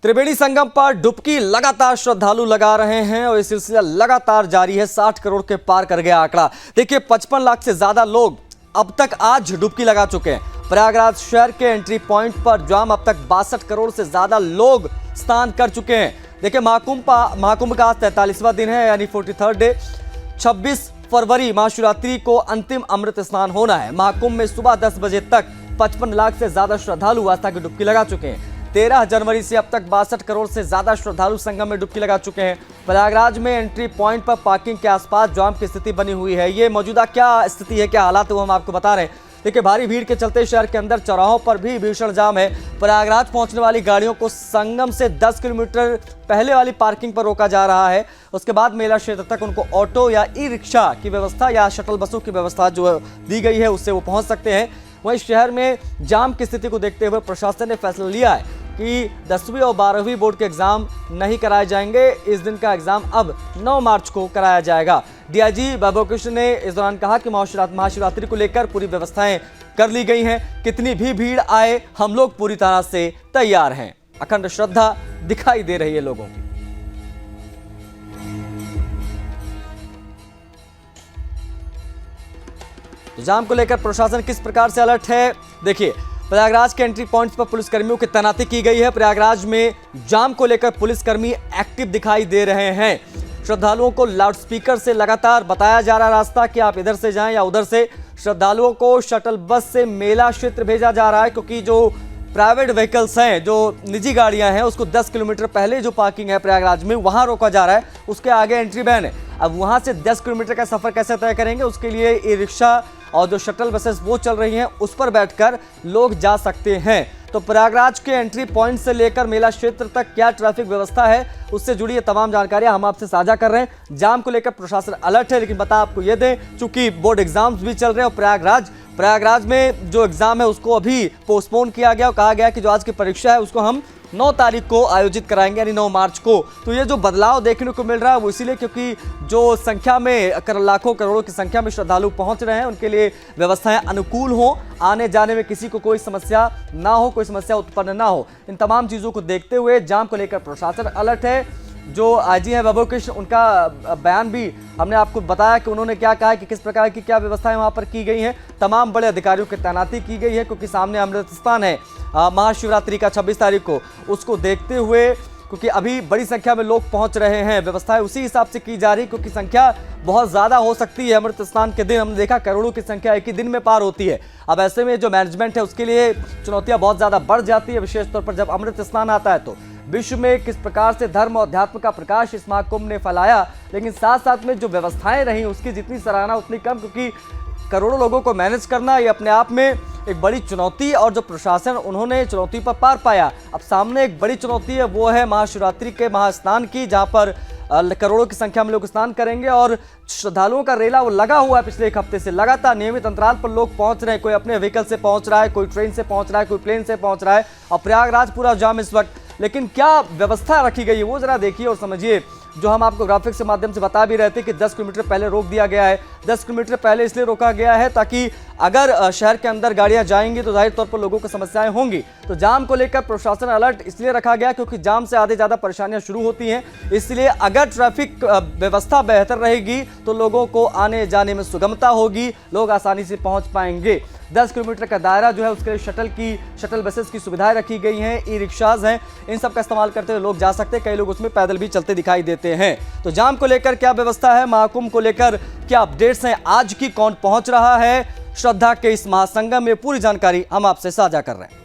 त्रिवेणी संगम पर डुबकी लगातार श्रद्धालु लगा रहे हैं और ये सिलसिला लगातार जारी है। 60 करोड़ के पार कर गया आंकड़ा। देखिए 55 लाख से ज्यादा लोग अब तक आज डुबकी लगा चुके हैं। प्रयागराज शहर के एंट्री पॉइंट पर जाम अब तक 62 करोड़ से ज्यादा लोग स्नान कर चुके हैं। देखिए महाकुंभ का 43वां दिन है, यानी 43rd डे। 26 फरवरी महाशिवरात्रि को अंतिम अमृत स्नान होना है। महाकुंभ में सुबह 10 बजे तक 55 लाख से ज्यादा श्रद्धालु आस्था की डुबकी लगा चुके हैं। 13 जनवरी से अब तक 62 करोड़ से ज्यादा श्रद्धालु संगम में डुबकी लगा चुके हैं। प्रयागराज में एंट्री पॉइंट पर पार्किंग के आसपास जाम की स्थिति बनी हुई है। ये मौजूदा क्या स्थिति है, क्या हालात है, वो हम आपको बता रहे हैं। देखिए भारी भीड़ के चलते शहर के अंदर चौराहों पर भी भीषण जाम है। प्रयागराज पहुंचने वाली गाड़ियों को संगम से 10 किलोमीटर पहले वाली पार्किंग पर रोका जा रहा है। उसके बाद मेला क्षेत्र तक उनको ऑटो या ई रिक्शा की व्यवस्था या शटल बसों की व्यवस्था जो दी गई है उससे वो पहुंच सकते हैं। वहीं शहर में जाम की स्थिति को देखते हुए प्रशासन ने फैसला लिया है कि 10वीं और 12वीं बोर्ड के एग्जाम नहीं कराए जाएंगे। इस दिन का एग्जाम अब 9 मार्च को कराया जाएगा। डीआईजी वैभव कृष्ण ने इस दौरान कहा कि महाशिवरात्रि को लेकर पूरी व्यवस्थाएं कर ली गई हैं। कितनी भी भीड़ आए हम लोग पूरी तरह से तैयार हैं। अखंड श्रद्धा दिखाई दे रही है लोगों की। तो जाम को लेकर प्रशासन किस प्रकार से अलर्ट है, देखिए प्रयागराज के एंट्री पॉइंट्स पर पुलिसकर्मियों की तैनाती की गई है। प्रयागराज में जाम को लेकर पुलिसकर्मी एक्टिव दिखाई दे रहे हैं। श्रद्धालुओं को लाउडस्पीकर से लगातार बताया जा रहा रास्ता कि आप इधर से जाएं या उधर से। श्रद्धालुओं को शटल बस से मेला क्षेत्र भेजा जा रहा है, क्योंकि जो प्राइवेट व्हीकल्स हैं, जो निजी गाड़ियां हैं, उसको 10 किलोमीटर पहले जो पार्किंग है प्रयागराज में वहां रोका जा रहा है। उसके आगे एंट्री बैन है। अब वहां से 10 किलोमीटर का सफर कैसे तय करेंगे, उसके लिए ई रिक्शा और जो शटल बसेस वो चल रही हैं उस पर बैठकर लोग जा सकते हैं। तो प्रयागराज के एंट्री पॉइंट से लेकर मेला क्षेत्र तक क्या ट्रैफिक व्यवस्था है, उससे जुड़ी ये तमाम जानकारियां हम आपसे साझा कर रहे हैं। जाम को लेकर प्रशासन अलर्ट है, लेकिन बता आपको ये दें, चूंकि बोर्ड एग्जाम्स भी चल रहे हैं और प्रयागराज में जो एग्जाम है उसको अभी पोस्टपोन किया गया और कहा गया कि जो आज की परीक्षा है उसको हम 9 तारीख को आयोजित कराएंगे, यानी 9 मार्च को। तो ये जो बदलाव देखने को मिल रहा है वो इसीलिए क्योंकि जो संख्या में लाखों करोड़ों की संख्या में श्रद्धालु पहुंच रहे हैं, उनके लिए व्यवस्थाएं अनुकूल हो, आने जाने में किसी को कोई समस्या ना हो, कोई समस्या उत्पन्न ना हो। इन तमाम चीज़ों को देखते हुए जाम को लेकर प्रशासन अलर्ट है। जो आईजी हैं वैभव कृष्ण, उनका बयान भी हमने आपको बताया कि उन्होंने क्या कहा है कि किस प्रकार की क्या व्यवस्थाएं वहां पर की गई हैं। तमाम बड़े अधिकारियों की तैनाती की गई है, क्योंकि सामने अमृत स्नान है महाशिवरात्रि का 26 तारीख को। उसको देखते हुए, क्योंकि अभी बड़ी संख्या में लोग पहुंच रहे हैं, व्यवस्थाएं उसी हिसाब से की जा रही, क्योंकि संख्या बहुत ज़्यादा हो सकती है। अमृत स्नान के दिन हमने देखा करोड़ों की संख्या एक ही दिन में पार होती है। अब ऐसे में जो मैनेजमेंट है उसके लिए चुनौतियां बहुत ज़्यादा बढ़ जाती है, विशेष तौर पर जब अमृत स्नान आता है। तो विश्व में किस प्रकार से धर्म और अध्यात्म का प्रकाश इस महाकुंभ ने फैलाया, लेकिन साथ साथ में जो व्यवस्थाएं रहीं उसकी जितनी सराहना उतनी कम, क्योंकि करोड़ों लोगों को मैनेज करना ये अपने आप में एक बड़ी चुनौती, और जो प्रशासन उन्होंने चुनौती पर पार पाया। अब सामने एक बड़ी चुनौती है, वो है महाशिवरात्रि के महास्नान की, जहां पर करोड़ों की संख्या में लोग स्नान करेंगे और श्रद्धालुओं का रेला वो लगा हुआ है। पिछले एक हफ्ते से लगातार नियमित अंतराल पर लोग पहुंच रहे हैं। कोई अपने व्हीकल से पहुंच रहा है, कोई ट्रेन से पहुंच रहा है, कोई प्लेन से पहुंच रहा है, और प्रयागराज पूरा जाम इस वक्त। लेकिन क्या व्यवस्था रखी गई है वो जरा देखिए और समझिए। जो हम आपको ग्राफिक्स के माध्यम से बता भी रहे थे कि 10 किलोमीटर पहले रोक दिया गया है। 10 किलोमीटर पहले इसलिए रोका गया है ताकि अगर शहर के अंदर गाड़ियां जाएंगी तो जाहिर तौर पर लोगों को समस्याएं होंगी। तो जाम को लेकर प्रशासन अलर्ट इसलिए रखा गया क्योंकि जाम से आधे ज़्यादा परेशानियां शुरू होती हैं। इसलिए अगर ट्रैफिक व्यवस्था बेहतर रहेगी तो लोगों को आने जाने में सुगमता होगी, लोग आसानी से पहुँच पाएंगे। 10 किलोमीटर का दायरा जो है उसके लिए शटल बसेस की सुविधाएं रखी गई हैं, ई रिक्शाज हैं, इन सब का इस्तेमाल करते हुए लोग जा सकते हैं। कई लोग उसमें पैदल भी चलते दिखाई देते हैं। तो जाम को लेकर क्या व्यवस्था है, महाकुंभ को लेकर क्या अपडेट्स हैं, आज की कौन पहुंच रहा है श्रद्धा के इस महासंगम में, पूरी जानकारी हम आपसे साझा कर रहे हैं।